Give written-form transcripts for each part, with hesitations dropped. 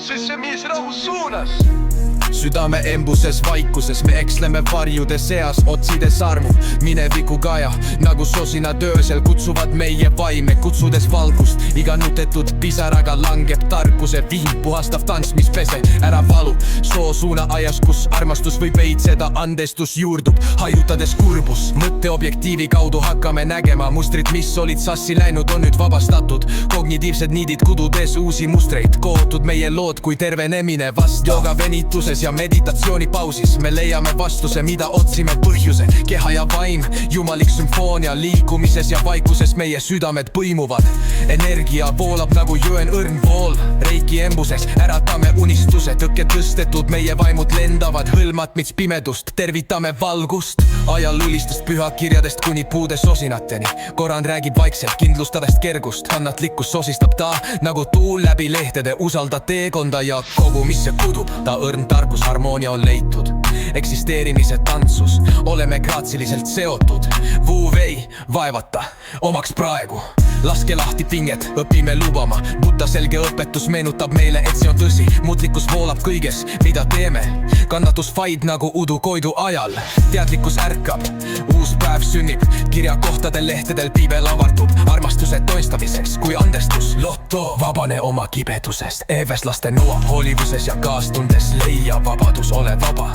sest see mees rahus suunas. Südame embuses vaikuses, me eksleme varjude seas, otsides armu mineviku kaja, nagu sosinad öösel kutsuvad meie vaime, kutsudes valgust. Iga nutetud pisaraga langeb tarkuse viim, puhastav tants, mis pese ära valu soosuuna ajas, kus armastus võib veitseda, andestus juurdub, hajutades kurbus. Mõtteobjektiivi kaudu hakkame nägema mustrid, mis olid sassi läinud, on nüüd vabastatud. Kognitiivsed niidid kududes uusi mustreid, kootud meie lood kui tervenemine vast jooga venituses ja meditatsioonipausis. Me leiame vastuse, mida otsime põhjuse, keha ja vaim, jumalik sümfoonia liikumises ja vaikuses meie südamed põimuvad. Energia voolab nagu jõen õrn vool, reiki embuses äratame unistuse, tõkke tõstetud, meie vaimud lendavad hõlmatmits pimedust, tervitame valgust. Ajallulistest pühakirjadest kuni puude sosinateni, Koran räägib vaikselt kindlustadest kergust, kannatlikkus sosistab ta nagu tuul läbi lehtede, usalda teekonda ja kogu, mis see kudub, ta õrn tarkus, harmoonia on leitud, eksisteerimise tantsus, oleme graatsiliselt seotud. Vuu-vei, vaevata, omaks praegu, laske lahti pinged, õpime lubama, Buddha selge õpetus meenutab meile, et see on tõsi. Mutlikkus voolab kõiges, mida teeme, kannatus vaid nagu udu koidu ajal. Teadlikkus ärkab, uus päev sünnib, kirjakohtadel lehtedel piibel avardub, armastuse toistamiseks kui andestus. Lotto, vabane oma kibedusest, eeveslaste noa hoolivuses ja kaastundes, leia vabadus, ole vaba.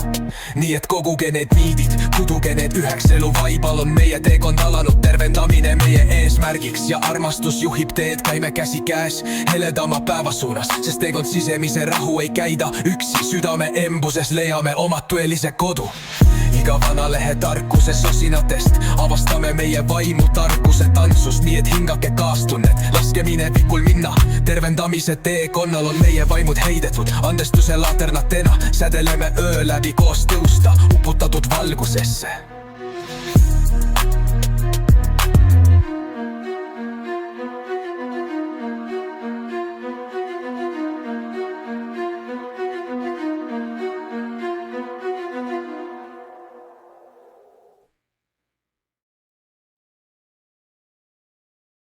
Nii et koguge need niidid, kuduge need üheks, elu vaibal on meie teekond alanud, tervendamine meie eesmärgiks ja armastus juhib teed, käime käsi käes heledama päeva suunas, sest teekond sisemise rahu ei käida üksi, südame embuses leiame oma tõelise kodu. Iga vanalehe tarkuse sosinatest avastame meie vaimu tarkuse tantsust, nii et hingake kaastunnet, laske minevikul minna, tervendamise teekonnal on meie vaimud heidetud, andestuse laternatena sädeleme öö läbi koos tõusta uputatud valgusesse.